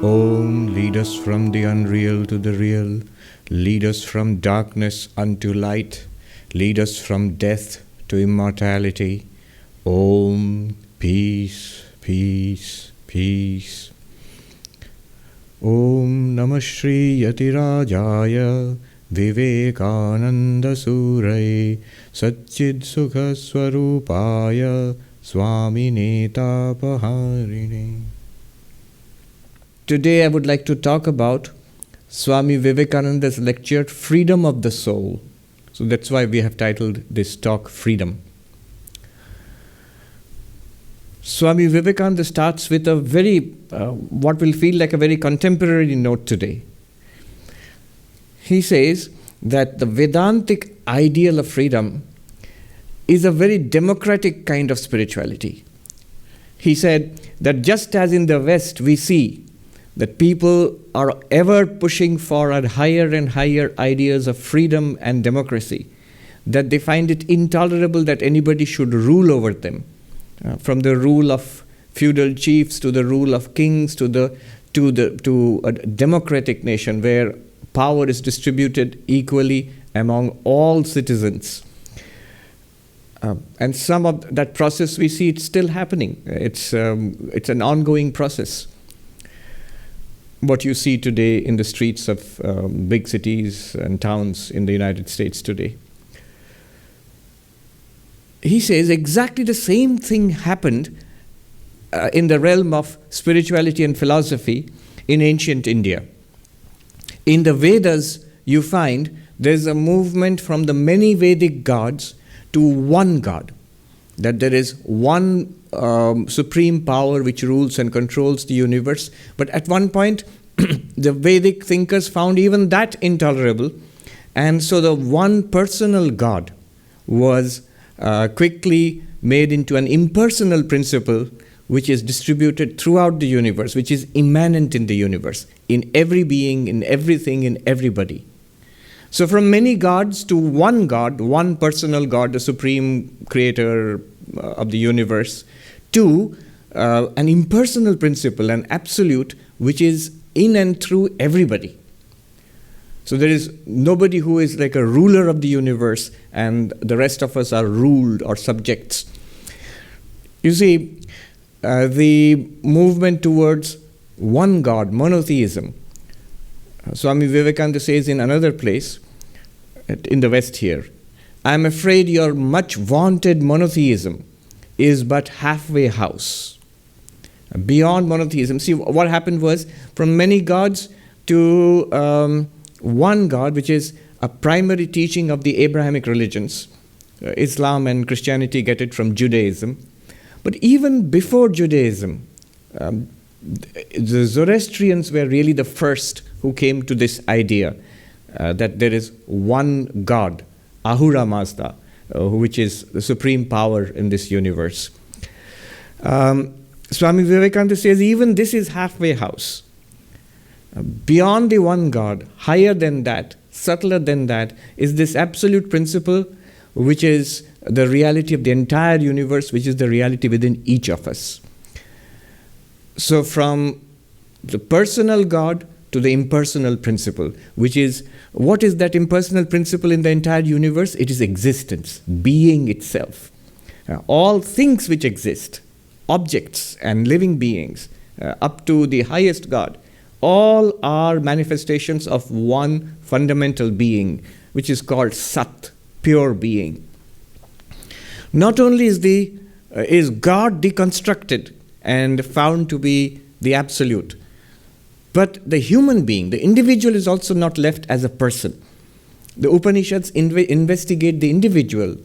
Om, lead us from the unreal to the real. Lead us from darkness unto light. Lead us from death to immortality. Om, peace, peace, peace. Om Namah Shri Yatirajaya Vivekananda Surai Satchid Sukha Swarupaya Swami Netapaharine. Today I would like to talk about Swami Vivekananda's lecture, Freedom of the Soul. So that's why we have titled this talk, Freedom. Swami Vivekananda starts with a very, what will feel like a very contemporary note today. He says that the Vedantic ideal of freedom is a very democratic kind of spirituality. He said that just as in the West we see that people are ever pushing for higher and higher ideas of freedom and democracy, that they find it intolerable that anybody should rule over them, from the rule of feudal chiefs to the rule of kings to a democratic nation where power is distributed equally among all citizens. And some of that process we see it's still happening. It's an ongoing process. What you see today in the streets of big cities and towns in the United States today. He says exactly the same thing happened in the realm of spirituality and philosophy in ancient India. In the Vedas, you find there's a movement from the many Vedic gods to one God, that there is one supreme power which rules and controls the universe. But at one point, the Vedic thinkers found even that intolerable. And so the one personal God was quickly made into an impersonal principle which is distributed throughout the universe, which is immanent in the universe, in every being, in everything, in everybody. So from many gods to one God, one personal God, the supreme creator of the universe, to an impersonal principle, an absolute, which is in and through everybody. So there is nobody who is like a ruler of the universe and the rest of us are ruled or subjects. You see, the movement towards one God, monotheism. Swami Vivekananda says in another place, in the West here, I am afraid your much vaunted monotheism is but halfway house. Beyond monotheism, see what happened was from many gods to one God, which is a primary teaching of the Abrahamic religions. Islam and Christianity get it from Judaism. But even before Judaism, the Zoroastrians were really the first who came to this idea that there is one God, Ahura Mazda, which is the supreme power in this universe. Swami Vivekananda says even this is halfway house. Beyond the one God, higher than that, subtler than that, is this absolute principle which is the reality of the entire universe, which is the reality within each of us. So from the personal God to the impersonal principle, which is, what is that impersonal principle in the entire universe? It is existence, being itself. All things which exist, objects and living beings, up to the highest God, all are manifestations of one fundamental being, which is called Sat, pure being. Not only is God deconstructed and found to be the absolute, but the human being, the individual, is also not left as a person. The Upanishads investigate the individual.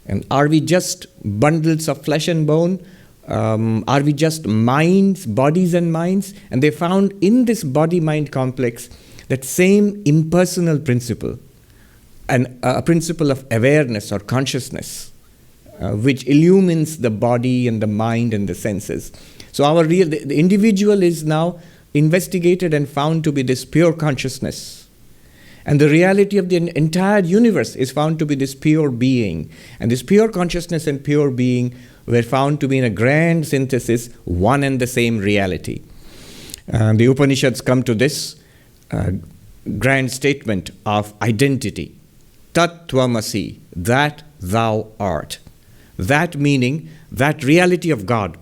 And are we just bundles of flesh and bone? Are we just minds, bodies and minds? And they found in this body-mind complex that same impersonal principle, and a principle of awareness or consciousness, which illumines the body and the mind and the senses. So the individual is now investigated and found to be this pure consciousness. And the reality of the entire universe is found to be this pure being. And this pure consciousness and pure being were found to be in a grand synthesis, one and the same reality. The Upanishads come to this grand statement of identity. Tat Tvamasi, that thou art. That meaning, that reality of God.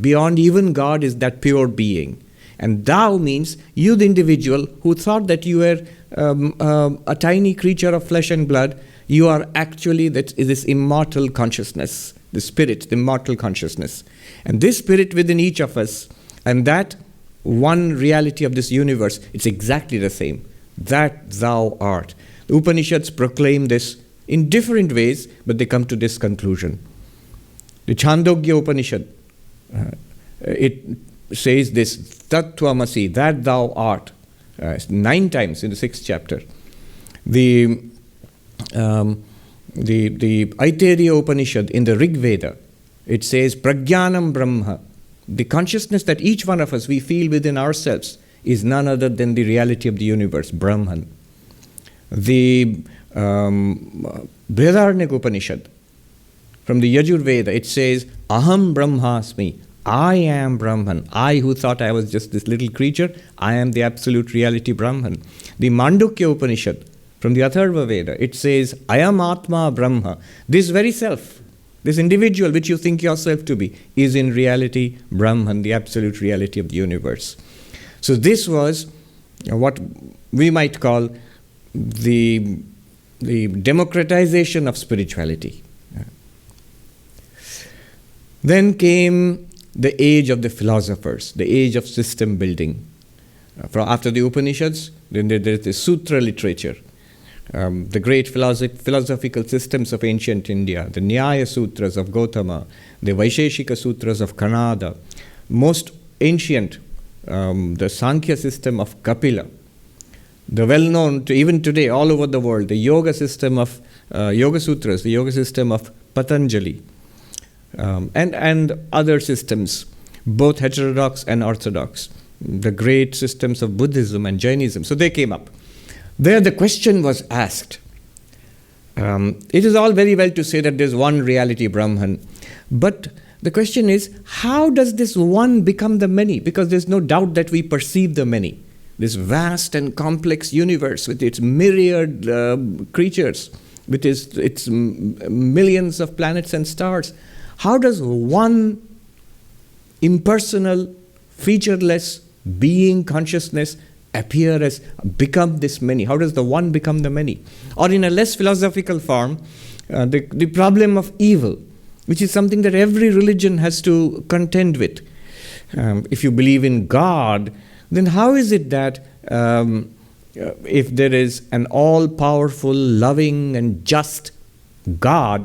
Beyond even God is that pure being. And thou means you, the individual, who thought that you were a tiny creature of flesh and blood. You are actually this immortal consciousness, the spirit, the immortal consciousness. And this spirit within each of us, and that one reality of this universe, it's exactly the same. That thou art. The Upanishads proclaim this in different ways, but they come to this conclusion. The Chandogya Upanishad, it says this, Tat Tvamasi, that thou art, 9 times in the 6th chapter. The Aitareya Upanishad in the Rig Veda, it says, Prajnanam Brahma, the consciousness that each one of us, we feel within ourselves, is none other than the reality of the universe, Brahman. The Brihadaranyaka Upanishad, from the Yajur Veda, it says, Aham Brahmasmi, I am Brahman. I who thought I was just this little creature, I am the absolute reality Brahman. The Mandukya Upanishad, from the Atharva Veda, it says, I am Atma Brahma. This very self, this individual which you think yourself to be, is in reality Brahman, the absolute reality of the universe. So this was what we might call the democratization of spirituality. Then came the age of the philosophers, the age of system building. After the Upanishads, then there is the Sutra literature, the great philosophical systems of ancient India, the Nyaya Sutras of Gautama, the Vaisheshika Sutras of Kanada, most ancient, the Sankhya system of Kapila, the well-known, even today, all over the world, the Yoga system of Yoga Sutras, the Yoga system of Patanjali, and other systems, both heterodox and orthodox, the great systems of Buddhism and Jainism. So they came up. There the question was asked. It is all very well to say that there's one reality, Brahman, but the question is, how does this one become the many? Because there's no doubt that we perceive the many. This vast and complex universe with its myriad creatures, with its millions of planets and stars. How does one impersonal, featureless being consciousness appear as, become this many? How does the one become the many? Or in a less philosophical form, the problem of evil, which is something that every religion has to contend with. If you believe in God, then how is it that if there is an all-powerful, loving and just God,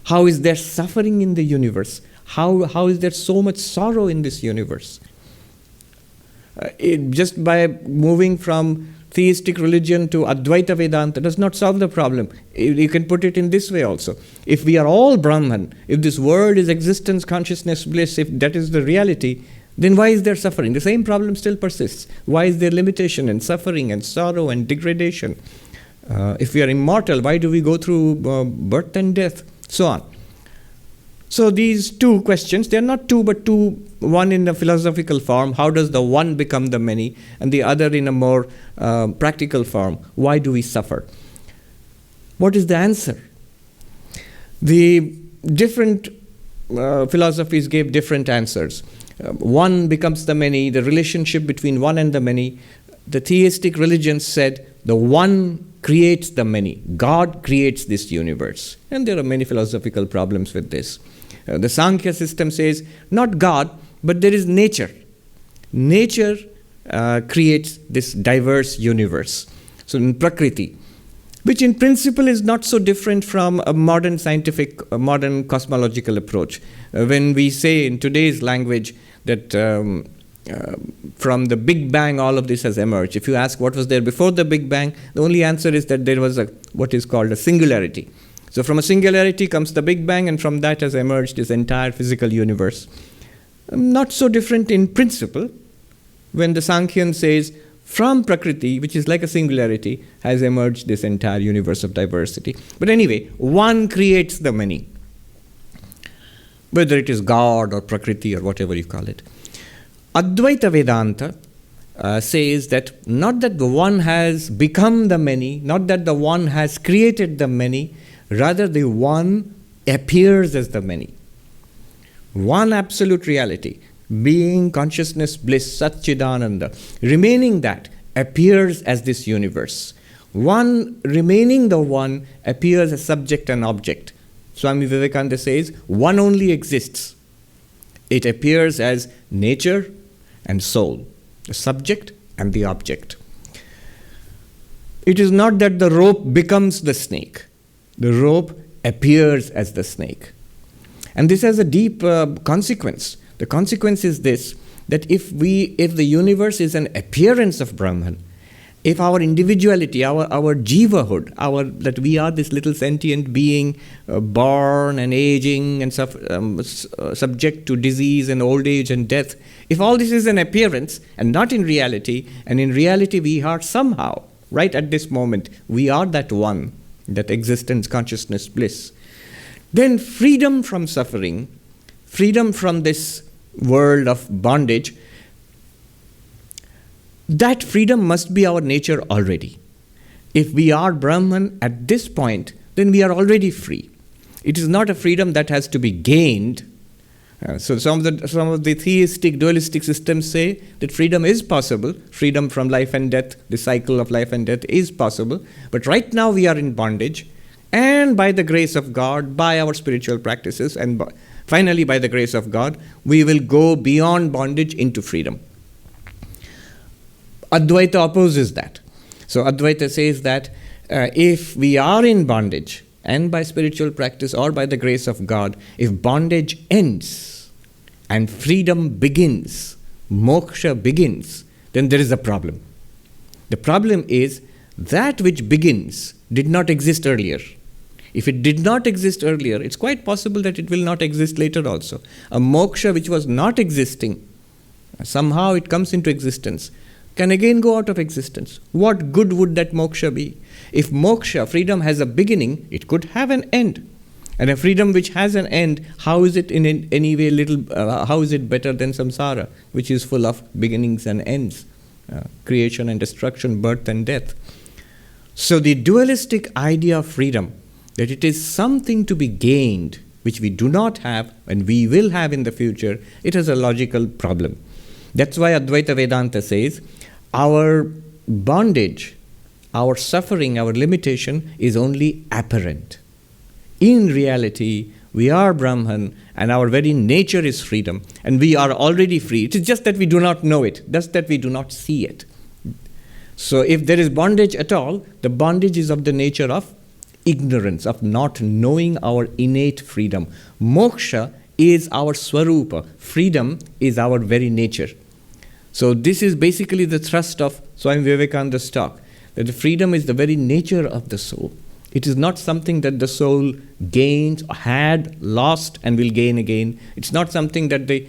how is there suffering in the universe? How is there so much sorrow in this universe? Just by moving from theistic religion to Advaita Vedanta does not solve the problem. You can put it in this way also. If we are all Brahman, if this world is existence, consciousness, bliss, if that is the reality, then why is there suffering? The same problem still persists. Why is there limitation and suffering and sorrow and degradation? If we are immortal, why do we go through birth and death? So on. So these two questions, they are not two but two, one in a philosophical form, how does the one become the many, and the other in a more practical form, why do we suffer? What is the answer? The different philosophies gave different answers. One becomes the many, the relationship between one and the many. The theistic religions said the one creates the many. God creates this universe. And there are many philosophical problems with this. The Sankhya system says not God, but there is nature. Nature creates this diverse universe. So in Prakriti, which in principle is not so different from a modern scientific, modern cosmological approach. When we say in today's language that from the Big Bang all of this has emerged. If you ask what was there before the Big Bang, the only answer is that there was what is called a singularity. So from a singularity comes the Big Bang, and from that has emerged this entire physical universe. Not so different in principle when the Sankhyan says From Prakriti, which is like a singularity, has emerged this entire universe of diversity. But anyway, one creates the many, whether it is God or Prakriti or whatever you call it. Advaita Vedanta says that not that the one has become the many, not that the one has created the many, rather the one appears as the many. One absolute reality, being, consciousness, bliss, Satchidananda, remaining that, appears as this universe. One remaining the one appears as subject and object. Swami Vivekananda says, one only exists. It appears as nature and soul, the subject and the object. It is not that the rope becomes the snake. The rope appears as the snake. And this has a deep consequence. The consequence is this, that if the universe is an appearance of Brahman, if our individuality, our jivahood, that we are this little sentient being born and aging and subject to disease and old age and death, if all this is an appearance and not in reality, and in reality we are somehow, right at this moment, we are that one, that existence, consciousness, bliss, then freedom from suffering, freedom from this world of bondage, that freedom must be our nature already. If we are Brahman at this point, then we are already free. It is not a freedom that has to be gained. So some of the theistic, dualistic systems say that freedom is possible. Freedom from life and death, the cycle of life and death is possible. But right now we are in bondage. And by the grace of God, by our spiritual practices, and finally by the grace of God, we will go beyond bondage into freedom. Advaita opposes that. So Advaita says that if we are in bondage, and by spiritual practice or by the grace of God, if bondage ends and freedom begins, moksha begins, then there is a problem. The problem is that which begins did not exist earlier. If it did not exist earlier, it's quite possible that it will not exist later also. A moksha which was not existing, somehow it comes into existence, can again go out of existence. What good would that moksha be? If moksha, freedom, has a beginning, it could have an end. And a freedom which has an end, how is it in any way how is it better than samsara, which is full of beginnings and ends, creation and destruction, birth and death? So the dualistic idea of freedom, that it is something to be gained, which we do not have and we will have in the future, it has a logical problem. That's why Advaita Vedanta says, our bondage, our suffering, our limitation is only apparent. In reality, we are Brahman and our very nature is freedom, and we are already free. It is just that we do not know it, just that we do not see it. So if there is bondage at all, the bondage is of the nature of ignorance, of not knowing our innate freedom. Moksha is our swarupa. Freedom is our very nature. So this is basically the thrust of Swami Vivekananda's talk, that the freedom is the very nature of the soul. It is not something that the soul gains, had, lost, and will gain again. It's not something that the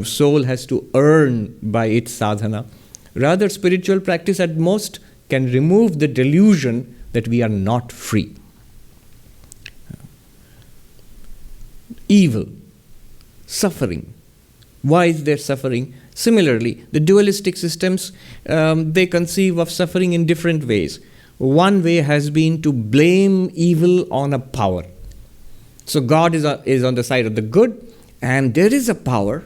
soul has to earn by its sadhana. Rather, spiritual practice at most can remove the delusion that we are not free. Evil, suffering. Why is there suffering? Similarly, the dualistic systems, they conceive of suffering in different ways. One way has been to blame evil on a power. So God is on the side of the good, and there is a power,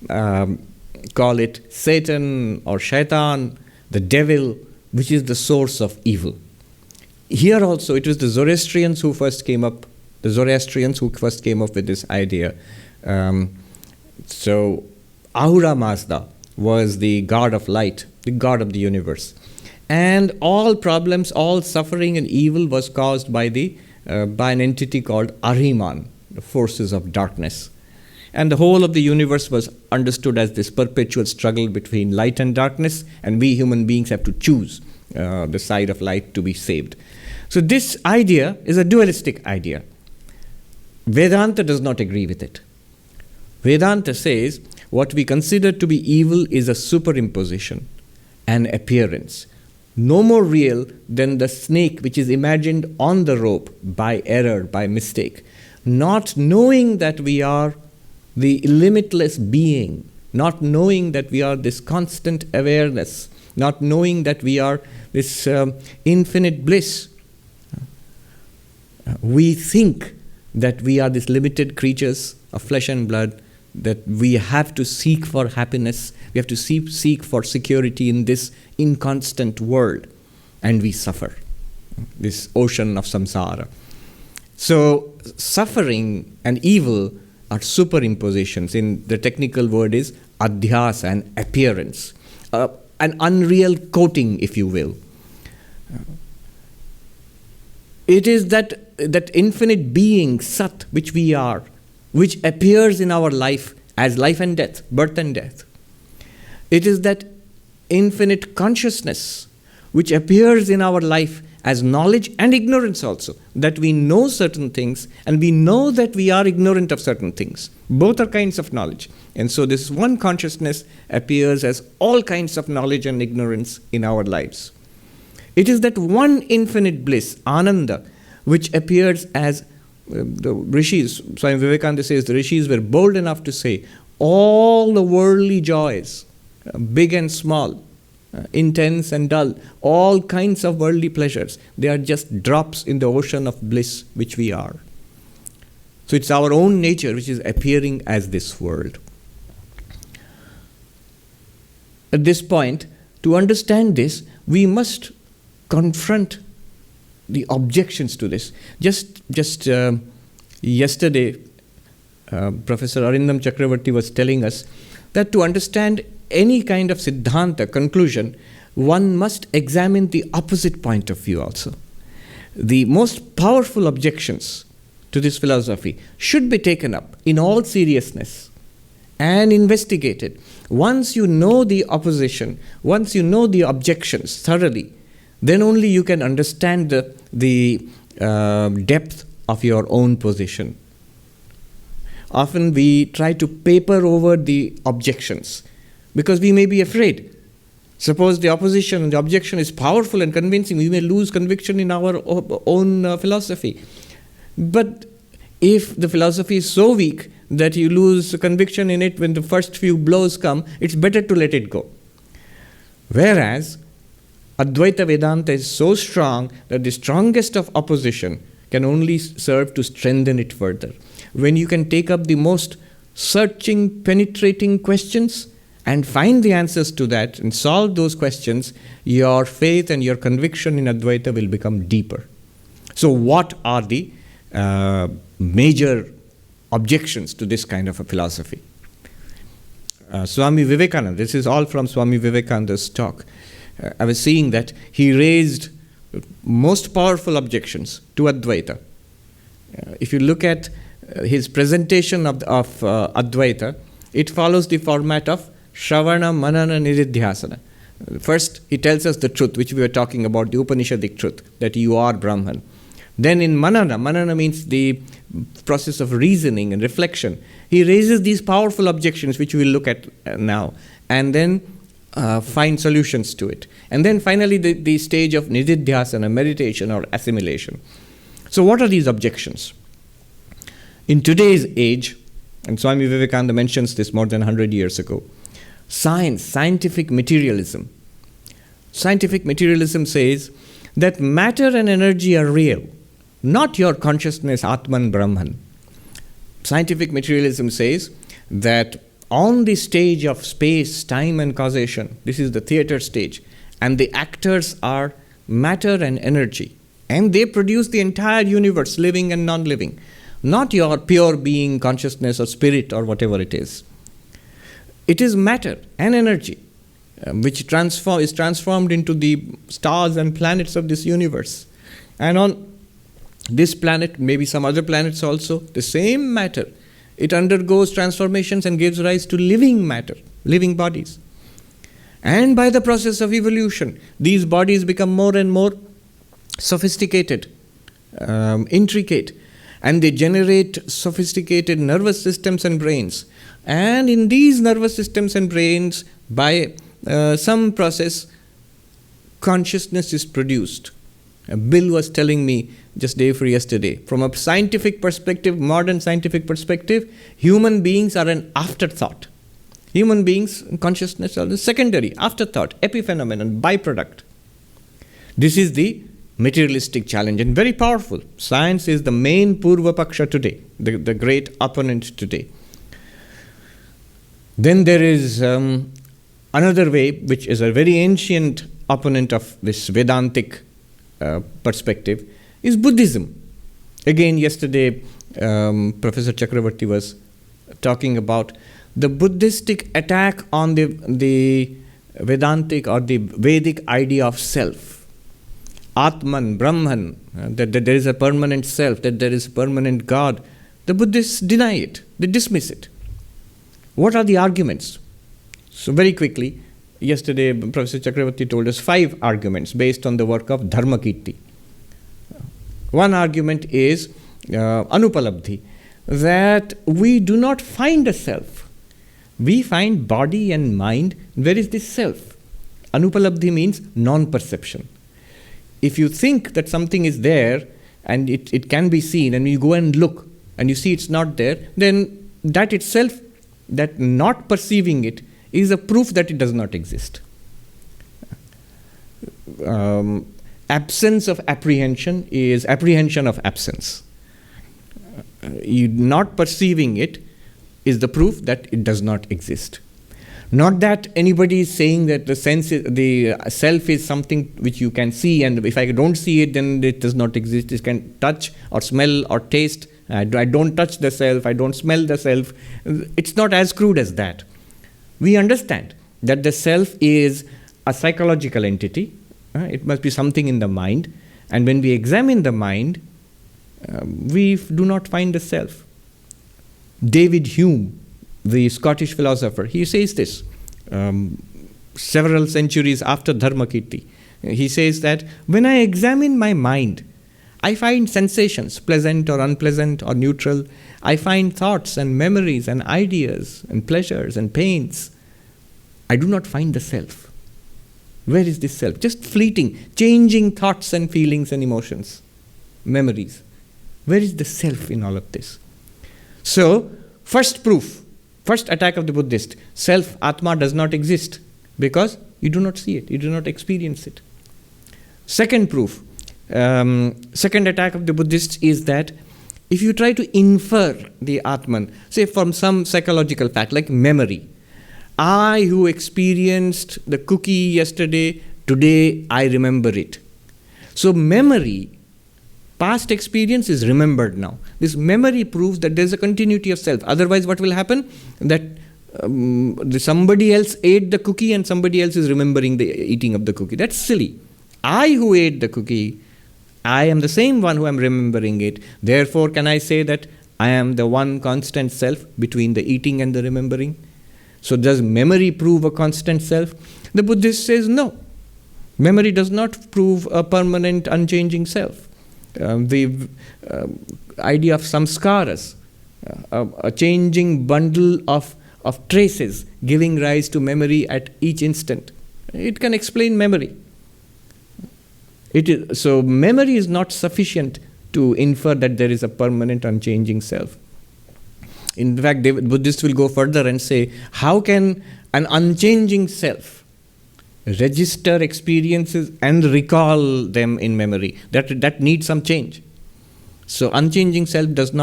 call it Satan or Shaitan, the devil, which is the source of evil. Here also, it was the Zoroastrians who first came up with this idea. So Ahura Mazda was the god of light, the god of the universe. And all problems, all suffering and evil was caused by an entity called Ahriman, the forces of darkness. And the whole of the universe was understood as this perpetual struggle between light and darkness, and we human beings have to choose the side of light to be saved. So this idea is a dualistic idea. Vedanta does not agree with it. Vedanta says what we consider to be evil is a superimposition, and appearance. No more real than the snake which is imagined on the rope by error, by mistake. Not knowing that we are the limitless being, not knowing that we are this constant awareness, not knowing that we are this infinite bliss. We think that we are these limited creatures of flesh and blood, that we have to seek for happiness, we have to seek for security in this inconstant world, and we suffer, this ocean of samsara. So suffering and evil are superimpositions. In the technical word is adhyasa, an appearance, an unreal coating, if you will. It is that infinite being, Sat, which we are, which appears in our life as life and death, birth and death. It is that infinite consciousness which appears in our life as knowledge and ignorance also, that we know certain things and we know that we are ignorant of certain things. Both are kinds of knowledge. And so this one consciousness appears as all kinds of knowledge and ignorance in our lives. It is that one infinite bliss, Ananda, which appears as the rishis, Swami Vivekananda says the rishis were bold enough to say all the worldly joys, big and small, intense and dull, all kinds of worldly pleasures, they are just drops in the ocean of bliss which we are. So it's our own nature which is appearing as this world. At this point, to understand this, we must confront the objections to this. Just yesterday, Professor Arindam Chakravarti was telling us that to understand any kind of Siddhanta conclusion, one must examine the opposite point of view also. The most powerful objections to this philosophy should be taken up in all seriousness and investigated. Once you know the opposition, once you know the objections thoroughly, then only you can understand the depth of your own position. Often we try to paper over the objections because we may be afraid. Suppose the opposition and the objection is powerful and convincing, we may lose conviction in our own philosophy. But if the philosophy is so weak that you lose conviction in it when the first few blows come, it's better to let it go. Whereas Advaita Vedanta is so strong that the strongest of opposition can only serve to strengthen it further. When you can take up the most searching, penetrating questions and find the answers to that and solve those questions, your faith and your conviction in Advaita will become deeper. So what are the major objections to this kind of a philosophy? Swami Vivekananda, this is all from Swami Vivekananda's talk. I was seeing that he raised most powerful objections to Advaita. If you look at his presentation of Advaita, it follows the format of Shravana, Manana, Nididhyasana. First, he tells us the truth, which we were talking about, the Upanishadic truth, that you are Brahman. Then in Manana means the process of reasoning and reflection. He raises these powerful objections, which we will look at now, and then find solutions to it. And then finally the stage of Nididhyasana, meditation or assimilation. So what are these objections? In today's age, and Swami Vivekananda mentions this more than 100 years ago, scientific materialism. Scientific materialism says that matter and energy are real, not your consciousness, Atman, Brahman. Scientific materialism says that on the stage of space, time and causation, this is the theater stage, and the actors are matter and energy, and they produce the entire universe, living and non-living, not your pure being, consciousness or spirit or whatever it is. It is matter and energy which is transformed into the stars and planets of this universe. And on this planet, maybe some other planets also, the same matter, it undergoes transformations and gives rise to living matter, living bodies. And by the process of evolution, these bodies become more and more sophisticated, intricate, and they generate sophisticated nervous systems and brains. And in these nervous systems and brains, by some process, consciousness is produced. Bill was telling me just day before yesterday, from a scientific perspective, modern scientific perspective, human beings are an afterthought. Human beings, consciousness are the secondary, afterthought, epiphenomenon, byproduct. This is the materialistic challenge and very powerful. Science is the main Purva Paksha today, the great opponent today. Then there is another way, which is a very ancient opponent of this Vedantic perspective, is Buddhism. Again, yesterday, Professor Chakravarti was talking about the Buddhistic attack on the Vedantic or the Vedic idea of self. Atman, Brahman, that there is a permanent self, that there is a permanent God. The Buddhists deny it, they dismiss it. What are the arguments? So very quickly, yesterday Professor Chakravarti told us 5 arguments based on the work of Dharmakirti. One argument is Anupalabdhi, that we do not find a self. We find body and mind. Where is this self? Anupalabdhi means non-perception. If you think that something is there and it can be seen, and you go and look and you see it's not there, then that itself, that not perceiving it, is a proof that it does not exist. Absence of apprehension is apprehension of absence. You not perceiving it is the proof that it does not exist. Not that anybody is saying that the self is something which you can see, and if I don't see it, then it does not exist. It can touch or smell or taste. I don't touch the self, I don't smell the self. It's not as crude as that. We understand that the self is a psychological entity. It must be something in the mind. And when we examine the mind, we do not find the self. David Hume, the Scottish philosopher, he says this several centuries after Dharmakirti. He says that when I examine my mind, I find sensations, pleasant or unpleasant or neutral. I find thoughts and memories and ideas and pleasures and pains. I do not find the self. Where is this self? Just fleeting, changing thoughts and feelings and emotions, memories. Where is the self in all of this? So, first proof, first attack of the Buddhist, self, Atma, does not exist because you do not see it, you do not experience it. Second proof, second attack of the Buddhists is that if you try to infer the Atman, say from some psychological fact like memory, I who experienced the cookie yesterday, today I remember it. So memory, past experience is remembered now. This memory proves that there is a continuity of self. Otherwise what will happen? That somebody else ate the cookie and somebody else is remembering the eating of the cookie. That's silly. I who ate the cookie, I am the same one who am remembering it. Therefore, can I say that I am the one constant self between the eating and the remembering? So does memory prove a constant self? The Buddhist says no. Memory does not prove a permanent, unchanging self. The idea of samskaras, a changing bundle of traces giving rise to memory at each instant. It can explain memory. So memory is not sufficient to infer that there is a permanent, unchanging self. In fact, Buddhists will go further and say, how can an unchanging self register experiences and recall them in memory? That needs some change. So unchanging self is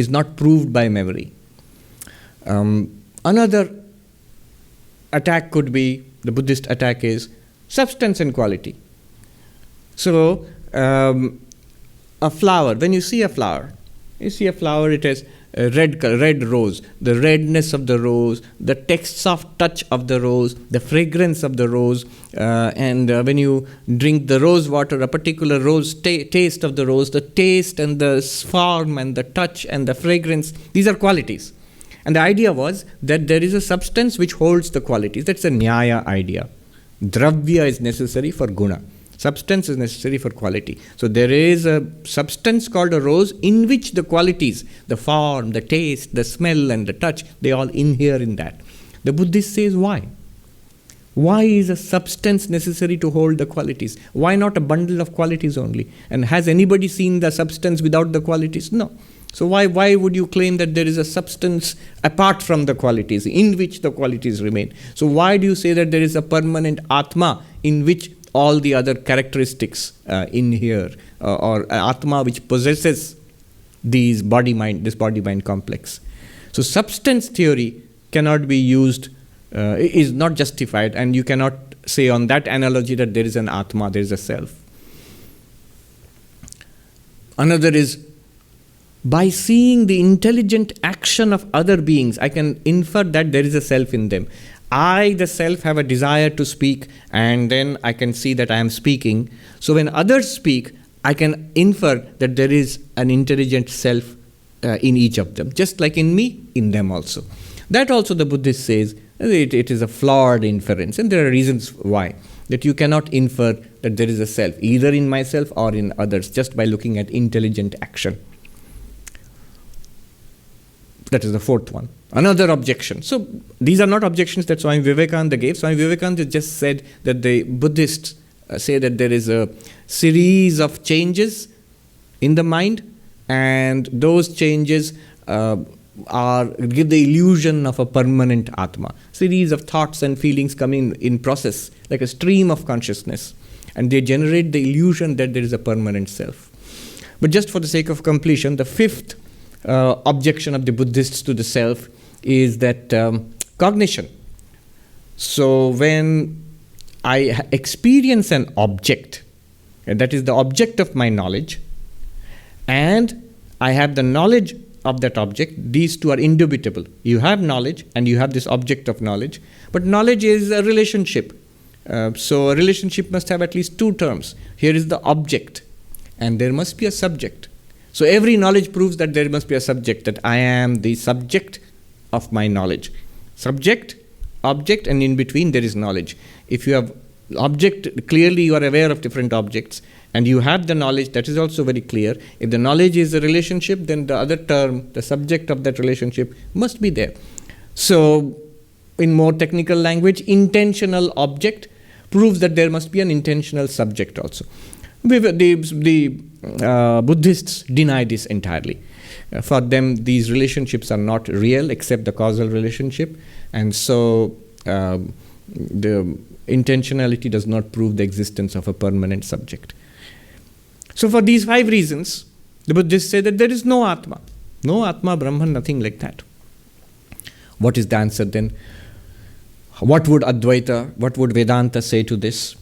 not proved by memory. Another attack could be, the Buddhist attack is substance and quality. So a flower, when you see a flower, it has a red rose, the redness of the rose, the soft touch of the rose, the fragrance of the rose, and when you drink the rose water, a particular rose taste of the rose, the taste and the form and the touch and the fragrance, these are qualities. And the idea was that there is a substance which holds the qualities. That's a Nyaya idea. Dravya is necessary for guna. Substance is necessary for quality. So there is a substance called a rose in which the qualities, the form, the taste, the smell and the touch, they all inhere in that. The Buddhist says why? Why is a substance necessary to hold the qualities? Why not a bundle of qualities only? And has anybody seen the substance without the qualities? No. So why would you claim that there is a substance apart from the qualities, in which the qualities remain? So why do you say that there is a permanent Atma in which all the other characteristics inhere, or Atma which possesses this body-mind complex? So substance theory cannot be used, is not justified, and you cannot say on that analogy that there is an Atma, there is a self. Another is, by seeing the intelligent action of other beings, I can infer that there is a self in them. I, the self, have a desire to speak, and then I can see that I am speaking. So when others speak, I can infer that there is an intelligent self in each of them, just like in me, in them also. That also the Buddhist says it is a flawed inference, and there are reasons why. That you cannot infer that there is a self, either in myself or in others, just by looking at intelligent action. That is the fourth one. Another objection. So these are not objections that Swami Vivekananda gave. Swami Vivekananda just said that the Buddhists say that there is a series of changes in the mind, and those changes give the illusion of a permanent Atma. Series of thoughts and feelings coming in process, like a stream of consciousness, and they generate the illusion that there is a permanent self. But just for the sake of completion, the fifth objection of the Buddhists to the self is that cognition. So when I experience an object, and that is the object of my knowledge, and I have the knowledge of that object, these two are indubitable. You have knowledge and you have this object of knowledge, but knowledge is a relationship. So a relationship must have at least two terms. Here is the object, and there must be a subject. So every knowledge proves that there must be a subject, that I am the subject of my knowledge. Subject, object, and in between there is knowledge. If you have object, clearly you are aware of different objects, and you have the knowledge, that is also very clear. If the knowledge is a relationship, then the other term, the subject of that relationship, must be there. So in more technical language, intentional object proves that there must be an intentional subject also. The Buddhists deny this entirely. For them, these relationships are not real except the causal relationship, and so the intentionality does not prove the existence of a permanent subject. So for these 5 reasons, the Buddhists say that there is no Atma. No Atma, Brahman, nothing like that. What is the answer then? What would Advaita, what would Vedanta say to this?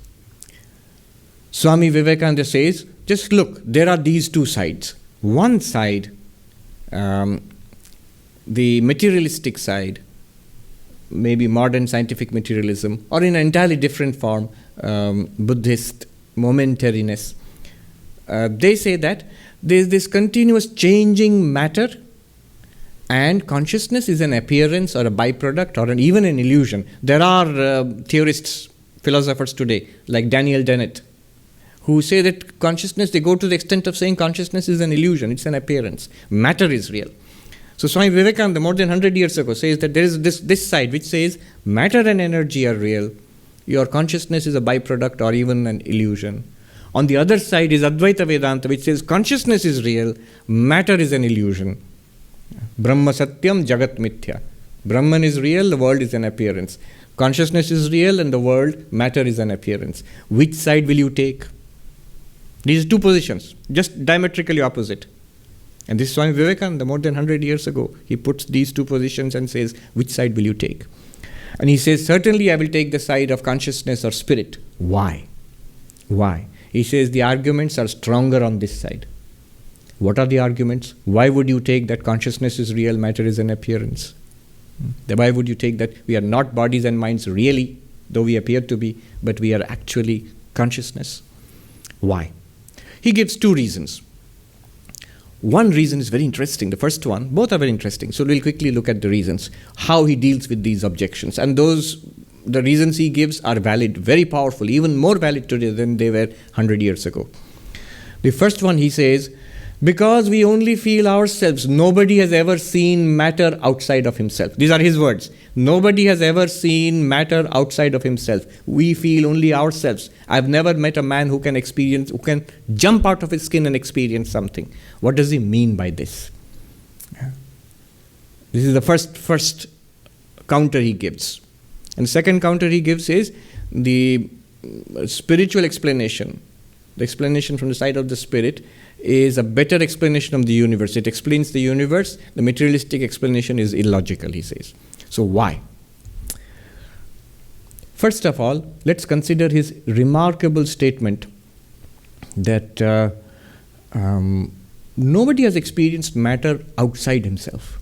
Swami Vivekananda says, just look, there are these two sides. One side, the materialistic side, maybe modern scientific materialism, or in an entirely different form, Buddhist momentariness. They say that there is this continuous changing matter, and consciousness is an appearance or a byproduct or even an illusion. There are theorists, philosophers today, like Daniel Dennett, who say that consciousness, they go to the extent of saying consciousness is an illusion, it's an appearance. Matter is real. So Swami Vivekananda, more than 100 years ago, says that there is this side which says matter and energy are real, your consciousness is a byproduct or even an illusion. On the other side is Advaita Vedanta, which says consciousness is real, matter is an illusion. Brahma Satyam Jagat Mithya. Brahman is real, the world is an appearance. Consciousness is real and the world, matter is an appearance. Which side will you take? These 2 positions, just diametrically opposite. And this is Swami Vivekananda, more than 100 years ago. He puts these 2 positions and says, which side will you take? And he says, certainly I will take the side of consciousness or spirit. Why? Why? He says the arguments are stronger on this side. What are the arguments? Why would you take that consciousness is real, matter is an appearance? Why would you take that we are not bodies and minds really, though we appear to be, but we are actually consciousness? Why? He gives 2 reasons. One reason is very interesting. The first one, both are very interesting. So we'll quickly look at the reasons, how he deals with these objections. And the reasons he gives are valid, very powerful, even more valid today than they were 100 years ago. The first one, he says, Because we only feel ourselves. Nobody has ever seen matter outside of himself. These are his words. Nobody has ever seen matter outside of himself. We feel only ourselves. I've never met a man who can jump out of his skin and experience something. What does he mean by this? This is the first counter he gives. And the second counter he gives is the spiritual explanation. The explanation from the side of the spirit is a better explanation of the universe. It explains the universe. The materialistic explanation is illogical, he says. So why? First of all, let's consider his remarkable statement that nobody has experienced matter outside himself.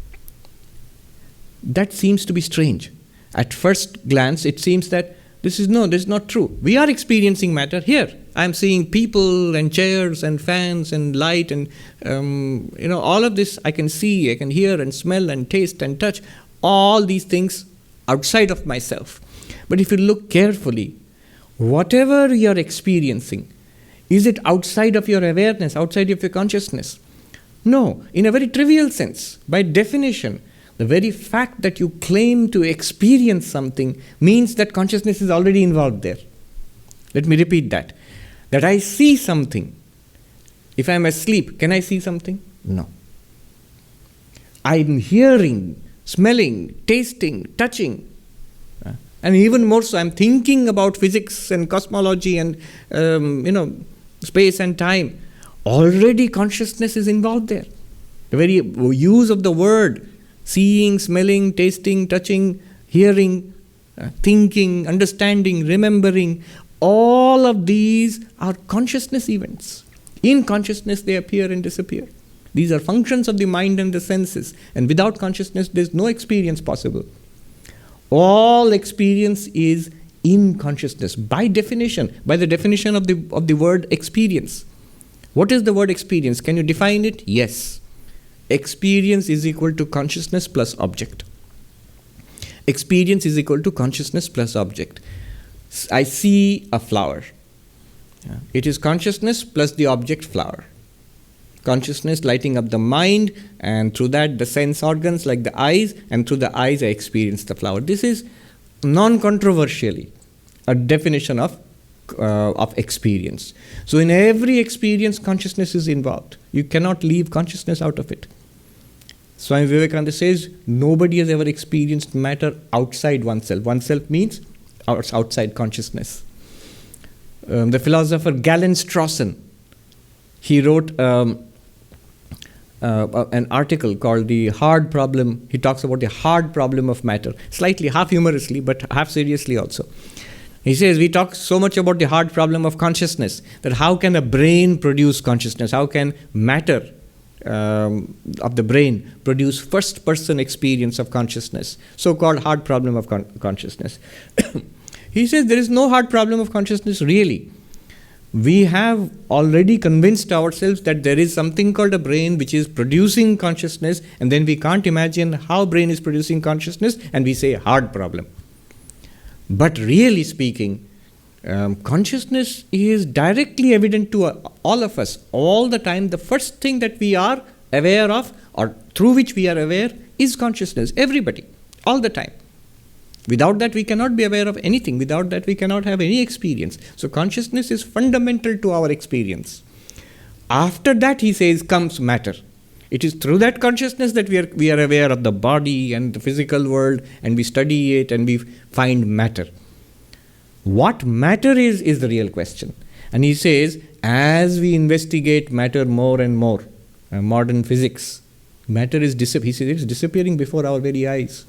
That seems to be strange. At first glance, it seems that this is not true. We are experiencing matter here. I'm seeing people and chairs and fans and light and all of this I can see, I can hear and smell and taste and touch. All these things outside of myself. But if you look carefully, whatever you're experiencing, is it outside of your awareness, outside of your consciousness? No, in a very trivial sense. By definition, the very fact that you claim to experience something means that consciousness is already involved there. Let me repeat that. That I see something. If I'm asleep, can I see something? No. I'm hearing, smelling, tasting, touching. And even more so, I'm thinking about physics and cosmology and, space and time. Already consciousness is involved there. The very use of the word, seeing, smelling, tasting, touching, hearing, thinking, understanding, remembering, all of these are consciousness events. In consciousness, they appear and disappear. These are functions of the mind and the senses. And without consciousness, there's no experience possible. All experience is in consciousness. By definition, by the definition of the word experience. What is the word experience? Can you define it? Yes. Experience is equal to consciousness plus object. Experience is equal to consciousness plus object. I see a flower. It is consciousness plus the object flower. Consciousness lighting up the mind, and through that the sense organs like the eyes, and through the eyes I experience the flower. This is non-controversially a definition of experience. So in every experience, consciousness is involved. You cannot leave consciousness out of it. Swami Vivekananda says, nobody has ever experienced matter outside oneself. Oneself means outside consciousness. The philosopher Galen Strawson, he wrote an article called The Hard Problem. He talks about the hard problem of matter, slightly half humorously, but half seriously also. He says, we talk so much about the hard problem of consciousness, that how can a brain produce consciousness? How can matter of the brain produce first-person experience of consciousness? So-called hard problem of consciousness. He says, there is no hard problem of consciousness really. We have already convinced ourselves that there is something called a brain which is producing consciousness, and then we can't imagine how brain is producing consciousness, and we say hard problem. But really speaking, consciousness is directly evident to all of us all the time. The first thing that we are aware of, or through which we are aware, is consciousness. Everybody, all the time. Without that, we cannot be aware of anything. Without that, we cannot have any experience. So consciousness is fundamental to our experience. After that, he says, comes matter. It is through that consciousness that we are aware of the body and the physical world, and we study it and we find matter. What matter is the real question. And he says, as we investigate matter more and more, modern physics, matter is he says it's disappearing before our very eyes.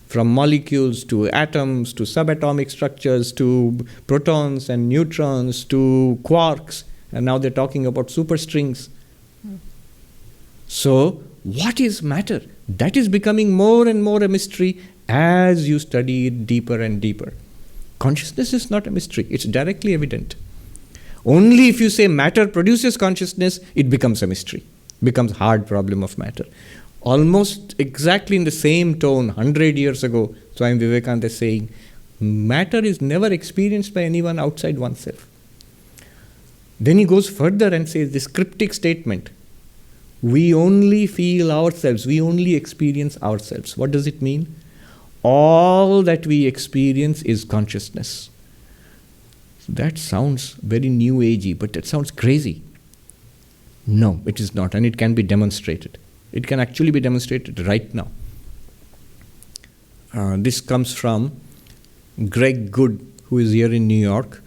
From molecules to atoms to subatomic structures to protons and neutrons to quarks, and now they're talking about superstrings. So, what is matter? That is becoming more and more a mystery as you study it deeper and deeper. Consciousness is not a mystery, it's directly evident. Only if you say matter produces consciousness, it becomes a mystery, becomes hard problem of matter. Almost exactly in the same tone, 100 years ago, Swami Vivekananda is saying, matter is never experienced by anyone outside oneself. Then he goes further and says this cryptic statement, We only feel ourselves. We only experience ourselves. What does it mean? All that we experience is consciousness. That sounds very new agey, but that sounds crazy. No, it is not, and it can be demonstrated. It can actually be demonstrated right now. This comes from Greg Good, who is here in New York,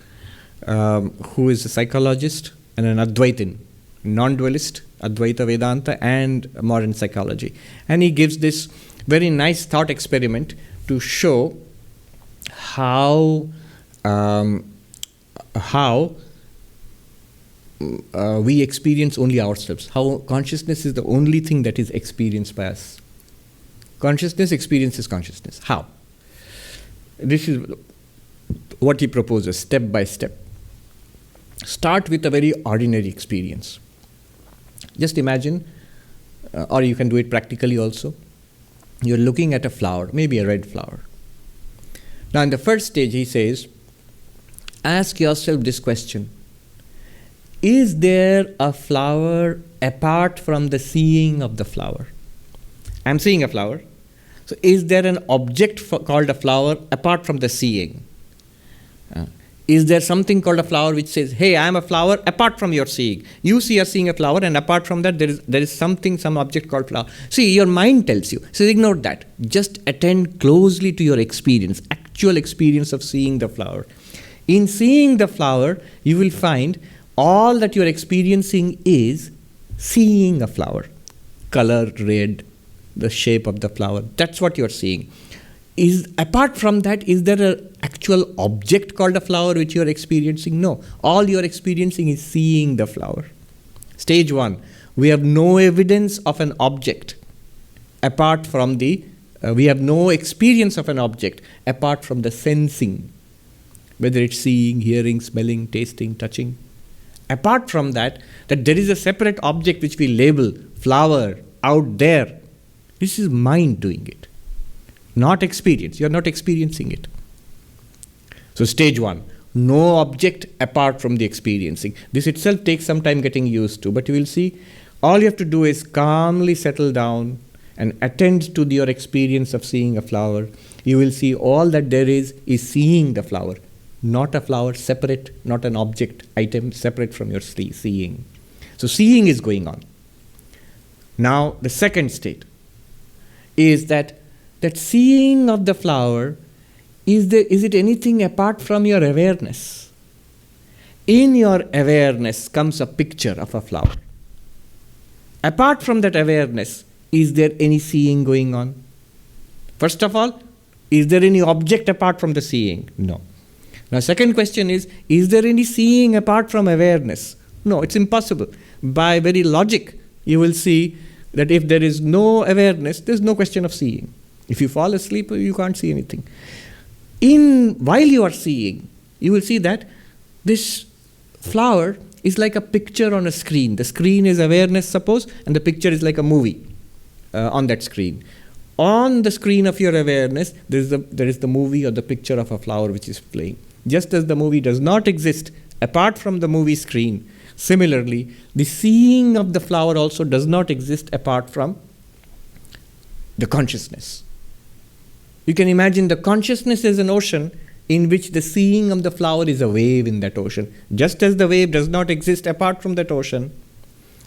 who is a psychologist and an Advaitin, non-dualist, Advaita Vedanta, and modern psychology. And he gives this very nice thought experiment to show how we experience only ourselves, how consciousness is the only thing that is experienced by us. Consciousness experiences consciousness. How? This is what he proposes, step by step. Start with a very ordinary experience. Just imagine, or you can do it practically also. You're looking at a flower, maybe a red flower. Now, in the first stage, he says, ask yourself this question: is there a flower apart from the seeing of the flower? I'm seeing a flower. So, is there an object called a flower apart from the seeing? Is there something called a flower which says, hey, I am a flower apart from your seeing? You are seeing a flower, and apart from that, there is something, some object called flower. See, your mind tells you. So ignore that. Just attend closely to your experience, actual experience of seeing the flower. In seeing the flower, you will find all that you are experiencing is seeing a flower. Color, red, the shape of the flower. That's what you are seeing. Apart from that, is there an actual object called a flower which you are experiencing? No. All you are experiencing is seeing the flower. Stage 1. We have no evidence of an object apart from we have no experience of an object apart from the sensing, whether it's seeing, hearing, smelling, tasting, touching. Apart from that there is a separate object which we label flower out there. This is mind doing it. Not experience. You are not experiencing it. So stage 1, no object apart from the experiencing. This itself takes some time getting used to, but you will see all you have to do is calmly settle down and attend to your experience of seeing a flower. You will see all that there is seeing the flower, not a flower separate, not an object item separate from your seeing. So seeing is going on. Now the second state is that seeing of the flower, is it anything apart from your awareness? In your awareness comes a picture of a flower. Apart from that awareness, is there any seeing going on? First of all, is there any object apart from the seeing? No. Now, second question is there any seeing apart from awareness? No, it's impossible. By very logic, you will see that if there is no awareness, there's no question of seeing. If you fall asleep, you can't see anything. While you are seeing, you will see that this flower is like a picture on a screen. The screen is awareness, suppose, and the picture is like a movie on that screen. On the screen of your awareness, there is the movie or the picture of a flower which is playing. Just as the movie does not exist apart from the movie screen, similarly, the seeing of the flower also does not exist apart from the consciousness. You can imagine the consciousness as an ocean in which the seeing of the flower is a wave in that ocean. Just as the wave does not exist apart from that ocean.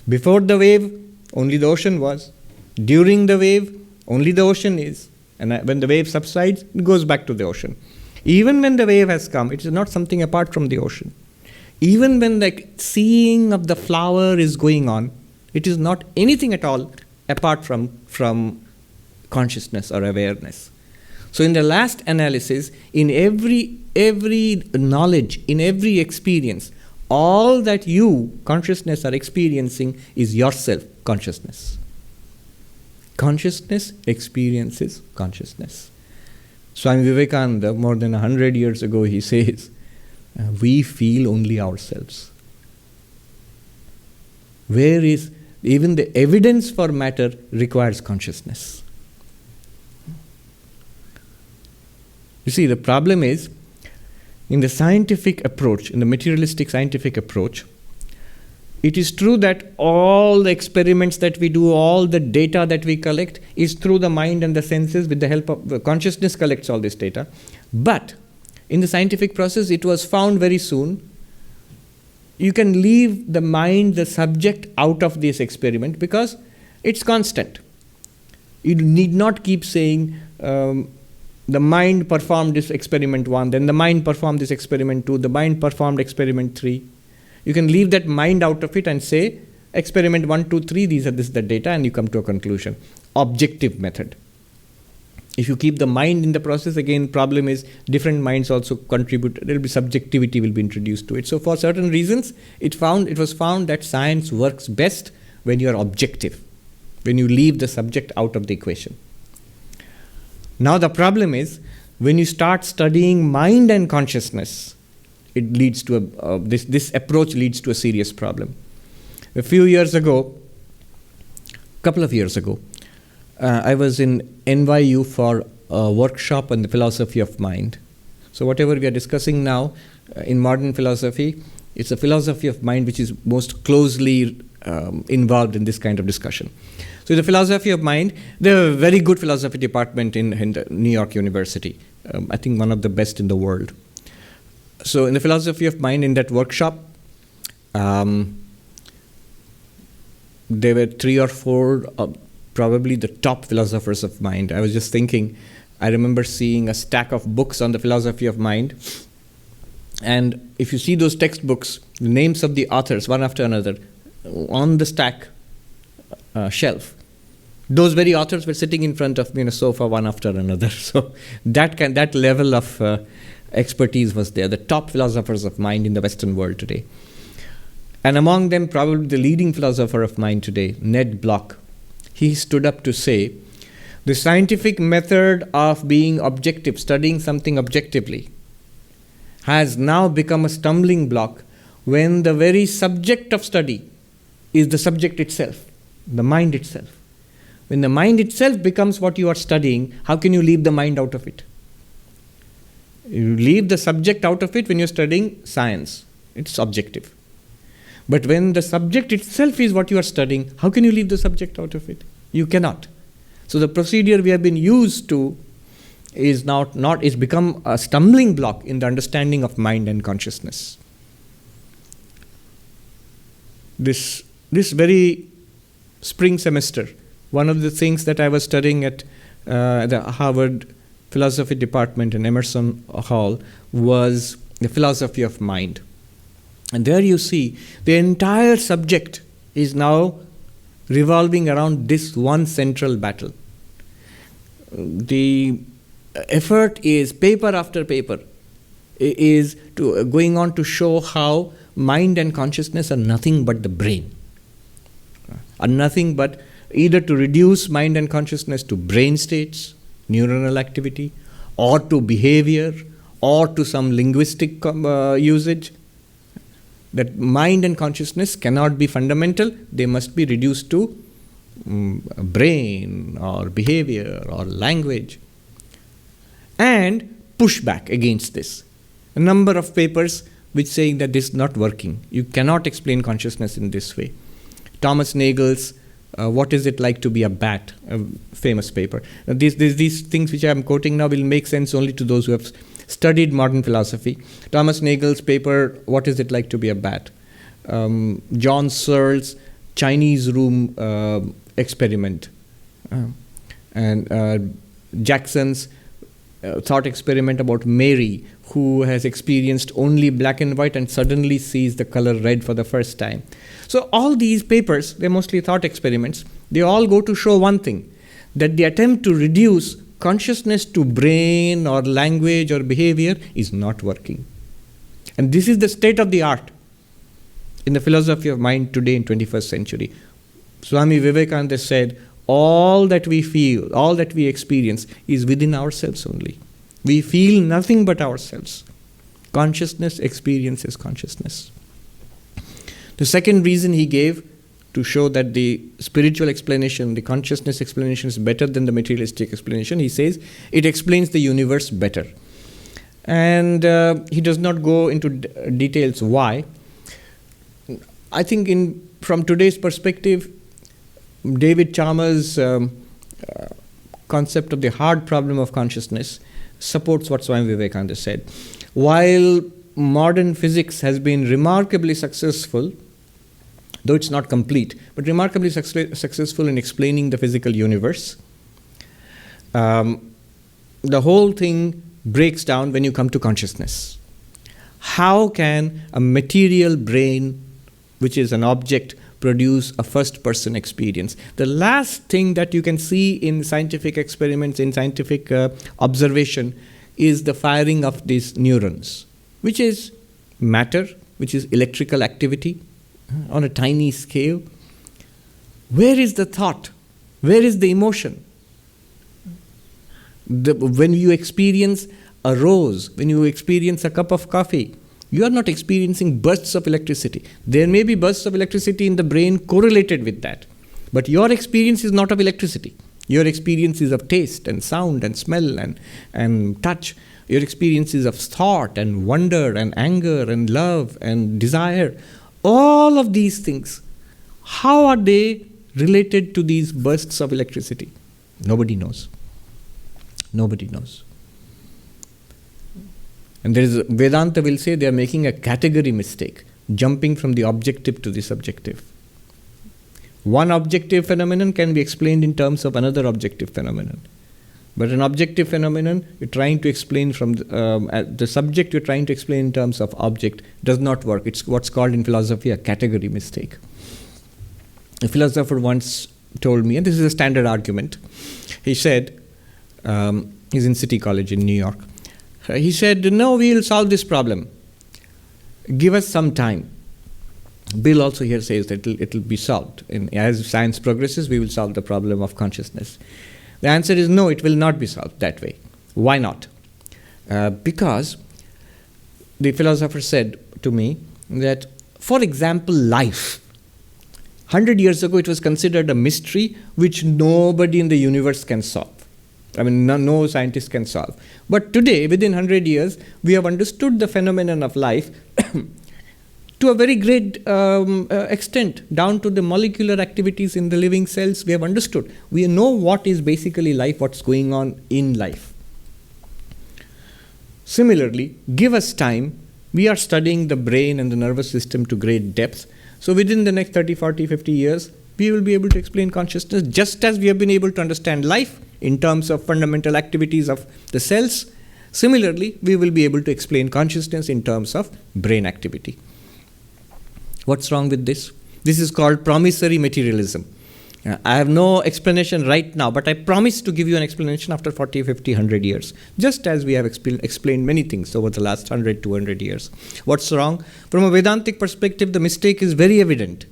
Before the wave, only the ocean was. During the wave, only the ocean is. And when the wave subsides, it goes back to the ocean. Even when the wave has come, it is not something apart from the ocean. Even when the seeing of the flower is going on, it is not anything at all apart from consciousness or awareness. So in the last analysis, in every knowledge, in every experience, all that you, consciousness, are experiencing is yourself, consciousness. Consciousness experiences consciousnness. Swami Vivekananda, more than 100 years ago, he says, we feel only ourselves. Where is, even the evidence for matter requires consciousness. You see, the problem is, in the scientific approach, in the materialistic scientific approach, It is true that all the experiments that we do, all the data that we collect is through the mind and the senses with the help of the consciousness collects all this data. But in the scientific process, it was found very soon, you can leave the mind, the subject, out of this experiment because it's constant. You need not keep saying the mind performed this experiment 1, then the mind performed this experiment 2, the mind performed experiment 3. You can leave that mind out of it and say experiment 1, 2, 3, this is the data, and you come to a conclusion. Objective method. If you keep the mind in the process, again, problem is different minds also contribute. There will be subjectivity will be introduced to it. So for certain reasons, it was found that science works best when you are objective, when you leave the subject out of the equation. Now the problem is, when you start studying mind and consciousness, it leads to this approach leads to a serious problem. A couple of years ago, I was in NYU for a workshop on the philosophy of mind. So whatever we are discussing now in modern philosophy, it's a philosophy of mind which is most closely involved in this kind of discussion. So the philosophy of mind, there are a very good philosophy department in New York University. I think one of the best in the world. So in the philosophy of mind, in that workshop, there were 3 or 4 probably the top philosophers of mind. I was just thinking, I remember seeing a stack of books on the philosophy of mind. And if you see those textbooks, the names of the authors, one after another, on the stack shelf, those very authors were sitting in front of me on a sofa, one after another. So that level of expertise was there, the top philosophers of mind in the Western world today. And among them, probably the leading philosopher of mind today, Ned Block. He stood up to say, the scientific method of being objective, studying something objectively, has now become a stumbling block when the very subject of study is the subject itself, the mind itself. When the mind itself becomes what you are studying, how can you leave the mind out of it? You leave the subject out of it when you're studying science. It's objective. But when the subject itself is what you are studying, how can you leave the subject out of it? You cannot. So the procedure we have been used to is is become a stumbling block in the understanding of mind and consciousness. This very spring semester, one of the things that I was studying at the Harvard Philosophy Department in Emerson Hall was the philosophy of mind. And there you see the entire subject is now revolving around this one central battle. The effort is paper after paper is going on to show how mind and consciousness are nothing but the brain, are nothing but either to reduce mind and consciousness to brain states, neuronal activity, or to behavior, or to some linguistic usage. That mind and consciousness cannot be fundamental, they must be reduced to brain or behavior or language. And push back against this. A number of papers which saying that this is not working. You cannot explain consciousness in this way. Thomas Nagel's What Is It Like to Be a Bat, a famous paper. These things which I am quoting now will make sense only to those who have studied modern philosophy. Thomas Nagel's paper, What Is It Like to Be a Bat? John Searle's Chinese room experiment. And Jackson's thought experiment about Mary, who has experienced only black and white and suddenly sees the color red for the first time. So all these papers, they're mostly thought experiments, they all go to show one thing, that the attempt to reduce consciousness to brain or language or behavior is not working. And this is the state of the art in the philosophy of mind today in 21st century. Swami Vivekananda said, all that we feel, all that we experience is within ourselves only. We feel nothing but ourselves. Consciousness experiences consciousness. The second reason he gave to show that the spiritual explanation, the consciousness explanation is better than the materialistic explanation, he says it explains the universe better. And he does not go into details why. I think from today's perspective, David Chalmers' concept of the hard problem of consciousness supports what Swami Vivekananda said. While modern physics has been remarkably successful, though it's not complete, but remarkably successful in explaining the physical universe, the whole thing breaks down when you come to consciousness. How can a material brain, which is an object, produce a first-person experience? The last thing that you can see in scientific experiments, in scientific observation, is the firing of these neurons, which is matter, which is electrical activity on a tiny scale. Where is the thought? Where is the emotion? When you experience a rose, when you experience a cup of coffee, you are not experiencing bursts of electricity. There may be bursts of electricity in the brain correlated with that, but your experience is not of electricity. Your experience is of taste and sound and smell and touch. Your experience is of thought and wonder and anger and love and desire. All of these things, how are they related to these bursts of electricity? Nobody knows. Nobody knows. And Vedanta will say they are making a category mistake, jumping from the objective to the subjective. One objective phenomenon can be explained in terms of another objective phenomenon. But an objective phenomenon, you're trying to explain from the subject, you're trying to explain in terms of object, does not work. It's what's called in philosophy a category mistake. A philosopher once told me, and this is a standard argument, he said, he's in City College in New York, he said, no, we will solve this problem. Give us some time. Bill also here says that it'll be solved. And as science progresses, we will solve the problem of consciousness. The answer is no, it will not be solved that way. Why not? Because the philosopher said to me that, for example, life. 100 years ago, it was considered a mystery which nobody in the universe can solve. I mean, no scientist can solve. But today, within 100 years, we have understood the phenomenon of life to a very great extent, down to the molecular activities in the living cells. We have understood. We know what is basically life, what's going on in life. Similarly, give us time. We are studying the brain and the nervous system to great depth. So within the next 30, 40, 50 years, we will be able to explain consciousness just as we have been able to understand life in terms of fundamental activities of the cells. Similarly, we will be able to explain consciousness in terms of brain activity. What's wrong with this? This is called promissory materialism. I have no explanation right now, but I promise to give you an explanation after 40, 50, 100 years, just as we have explained many things over the last 100, 200 years. What's wrong? From a Vedantic perspective, the mistake is very evident.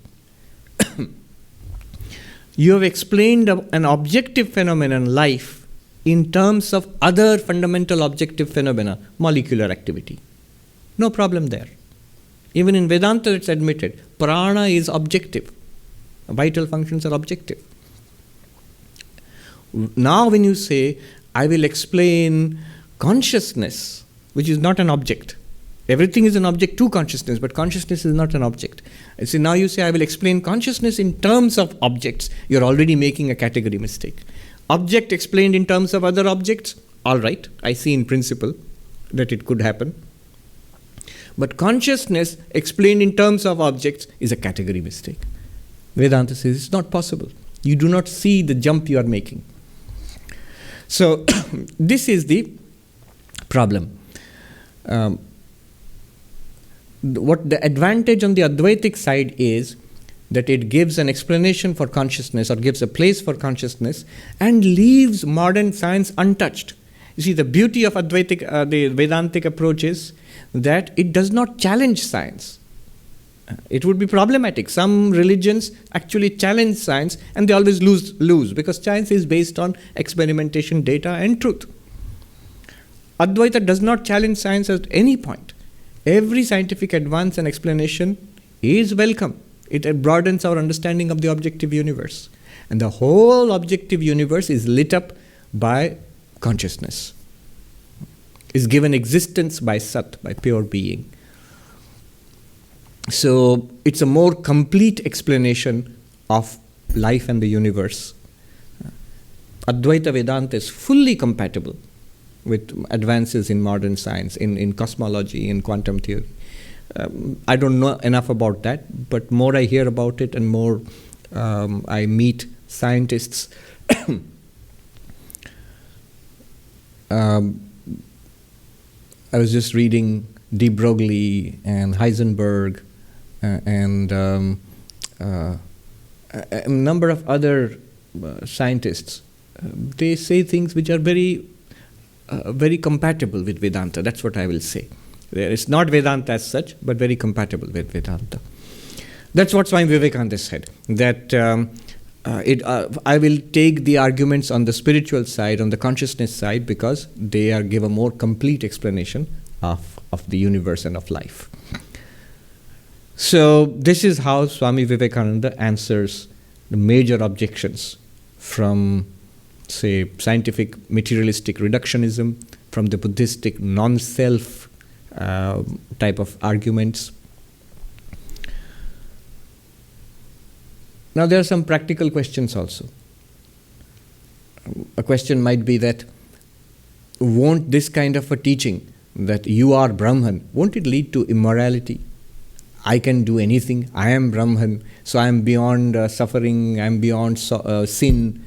You have explained an objective phenomenon, life, in terms of other fundamental objective phenomena, molecular activity. No problem there. Even in Vedanta, it's admitted, prana is objective. Vital functions are objective. Now when you say, I will explain consciousness, which is not an object. Everything is an object to consciousness, but consciousness is not an object. And so now you say, I will explain consciousness in terms of objects. You're already making a category mistake. Object explained in terms of other objects, all right, I see in principle that it could happen. But consciousness explained in terms of objects is a category mistake. Vedanta says it's not possible. You do not see the jump you are making. So this is the problem. What the advantage on the Advaitic side is that it gives an explanation for consciousness or gives a place for consciousness and leaves modern science untouched. You see, the beauty of Advaitic, the Vedantic approach is that it does not challenge science. It would be problematic. Some religions actually challenge science and they always lose because science is based on experimentation, data and truth. Advaita does not challenge science at any point. Every scientific advance and explanation is welcome. It broadens our understanding of the objective universe. And the whole objective universe is lit up by consciousness. Is given existence by Sat, by pure being. So it's a more complete explanation of life and the universe. Advaita Vedanta is fully compatible with advances in modern science, in cosmology, in quantum theory. I don't know enough about that, but more I hear about it and more I meet scientists. I was just reading de Broglie and Heisenberg and a number of other scientists. They say things which are very compatible with Vedanta. That's what I will say. It's not Vedanta as such, but very compatible with Vedanta. That's what Swami Vivekananda said, that I will take the arguments on the spiritual side, on the consciousness side, because they give a more complete explanation of the universe and of life. So this is how Swami Vivekananda answers the major objections from, say, scientific materialistic reductionism, from the Buddhistic non-self type of arguments. Now there are some practical questions also. A question might be that, won't this kind of a teaching that you are Brahman, won't it lead to immorality? I can do anything, I am Brahman, so I am beyond suffering, I am beyond sin.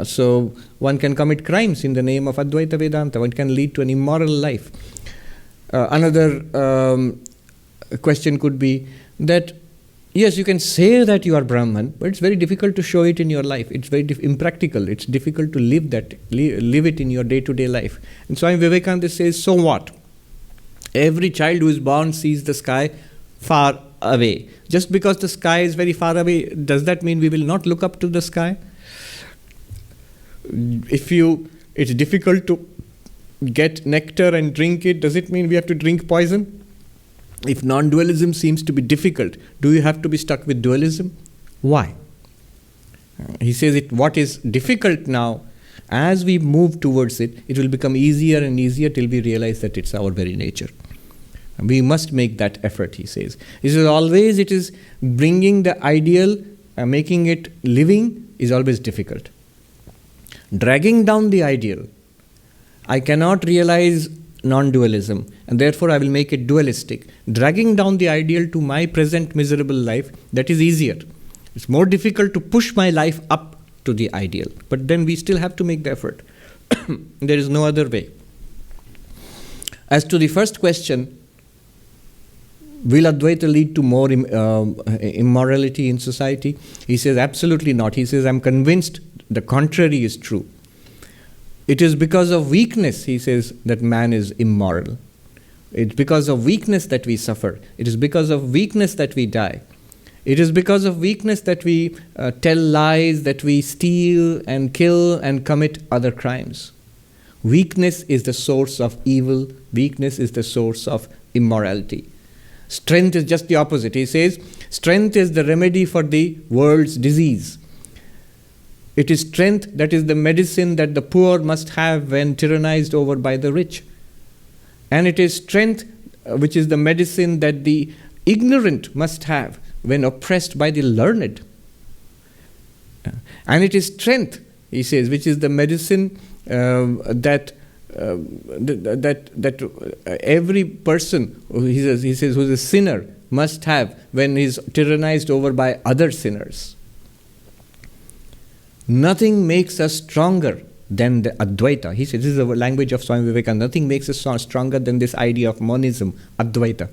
So one can commit crimes in the name of Advaita Vedanta, one can lead to an immoral life. Another question could be that, yes, you can say that you are Brahman, but it's very difficult to show it in your life. It's very impractical. It's difficult to live it in your day-to-day life. And Swami Vivekananda says, so what? Every child who is born sees the sky far away. Just because the sky is very far away, does that mean we will not look up to the sky? It's difficult to get nectar and drink it, does it mean we have to drink poison? If non-dualism seems to be difficult, do you have to be stuck with dualism? Why? He says what is difficult now, as we move towards it, it will become easier and easier till we realize that it's our very nature. We must make that effort, he says. He says always it is bringing the ideal, making it living is always difficult. Dragging down the ideal, I cannot realize non-dualism, and therefore I will make it dualistic. Dragging down the ideal to my present miserable life, that is easier. It's more difficult to push my life up to the ideal, but then we still have to make the effort. There is no other way. As to the first question, will Advaita lead to more immorality in society? He says absolutely not. He says, I'm convinced the contrary is true. It is because of weakness, he says, that man is immoral. It's because of weakness that we suffer. It is because of weakness that we die. It is because of weakness that we tell lies, that we steal and kill and commit other crimes. Weakness is the source of evil. Weakness is the source of immorality. Strength is just the opposite. He says, strength is the remedy for the world's disease. It is strength that is the medicine that the poor must have when tyrannized over by the rich. And it is strength which is the medicine that the ignorant must have when oppressed by the learned. And it is strength, he says, which is the medicine that every person, he says, who is a sinner must have when he is tyrannized over by other sinners. Nothing makes us stronger than the Advaita. He says, this is the language of Swami Vivekananda. Nothing makes us stronger than this idea of monism, Advaita.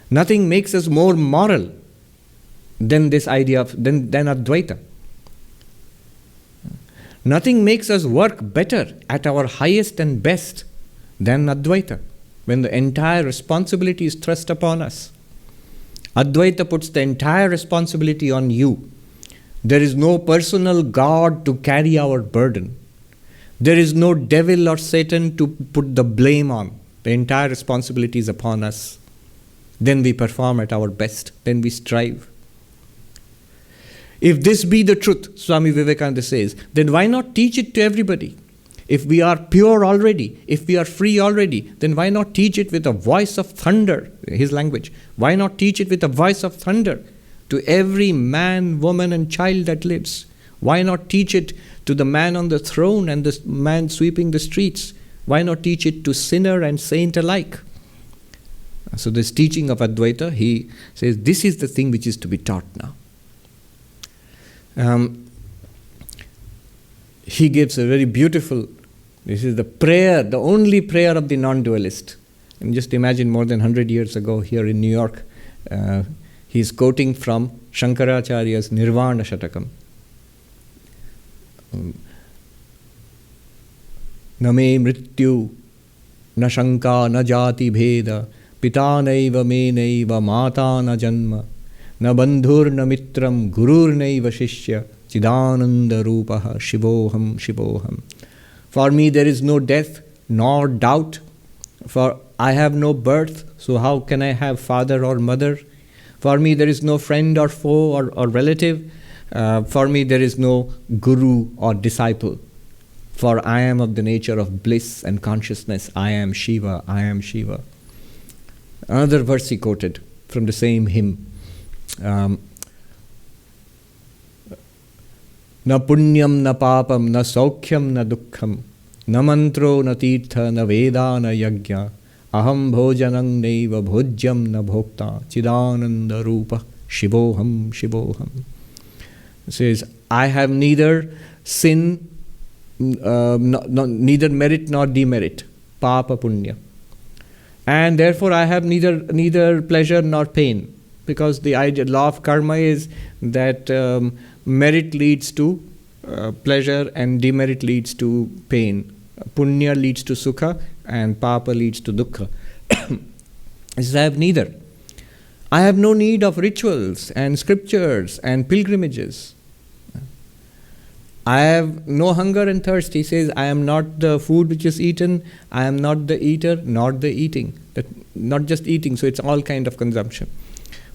Nothing makes us more moral than this idea of than Advaita. Nothing makes us work better at our highest and best than Advaita, when the entire responsibility is thrust upon us. Advaita puts the entire responsibility on you. There is no personal God to carry our burden. There is no devil or Satan to put the blame on. The entire responsibility is upon us. Then we perform at our best. Then we strive. If this be the truth, Swami Vivekananda says, then why not teach it to everybody? If we are pure already, if we are free already, then why not teach it with a voice of thunder, his language? Why not teach it with a voice of thunder to every man, woman and child that lives? Why not teach it to the man on the throne and the man sweeping the streets? Why not teach it to sinner and saint alike? So this teaching of Advaita, he says, this is the thing which is to be taught now. He gives a very beautiful, this is the prayer, the only prayer of the non-dualist. And just imagine more than 100 years ago here in New York, he's quoting from Shankaracharya's Nirvana Shatakam. Na me mrityu, na shanka, na jati bheda, pita naiva me naiva, mata na janma, na bandhur na mitram, gurur naiva shishya, chidananda rupaha, shivoham, shivoham. For me there is no death, nor doubt, for I have no birth, so how can I have father or mother? For me there is no friend or foe or relative. For me there is no guru or disciple. For I am of the nature of bliss and consciousness. I am Shiva, I am Shiva. Another verse he quoted from the same hymn. Na punyam na papam na saukhyam na dukkham, na mantro na tirtha na veda na yajna, aham bhojanam naiva bhojyam na bhokta, chidananda rupa shivoham shivoham. It says, I have neither sin, neither merit nor demerit, papa punya. And therefore I have neither pleasure nor pain. Because the law of karma is that merit leads to pleasure and demerit leads to pain. Punya leads to sukha and papa leads to dukkha. He says, I have neither. I have no need of rituals and scriptures and pilgrimages. I have no hunger and thirst. He says, I am not the food which is eaten. I am not the eater, nor the eating. Not just eating, so it's all kind of consumption.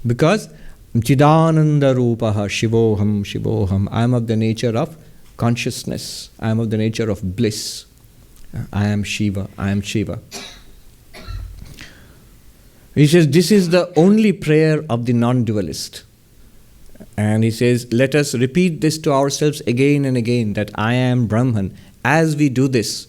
Because Chidananda Rupaha Shivoham Shivoham, I am of the nature of consciousness. I am of the nature of bliss. I am Shiva. I am Shiva. He says this is the only prayer of the non-dualist. And he says, let us repeat this to ourselves again and again, that I am Brahman. As we do this,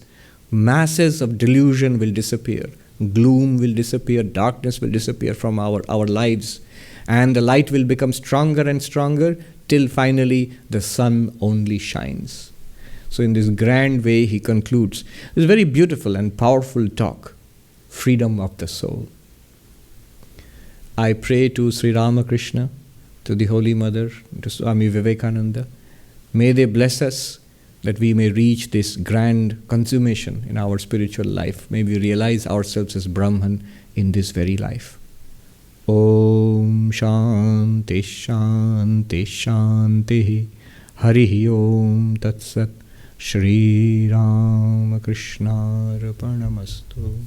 masses of delusion will disappear. Gloom will disappear. Darkness will disappear from our lives. And the light will become stronger and stronger till finally the sun only shines. So in this grand way he concludes. It's a very beautiful and powerful talk. Freedom of the soul. I pray to Sri Ramakrishna, to the Holy Mother, to Swami Vivekananda. May they bless us that we may reach this grand consummation in our spiritual life. May we realize ourselves as Brahman in this very life. Om Shanti Shanti Shanti Harihi Om Tat Sat Shri Ramakrishna Arpanamastu.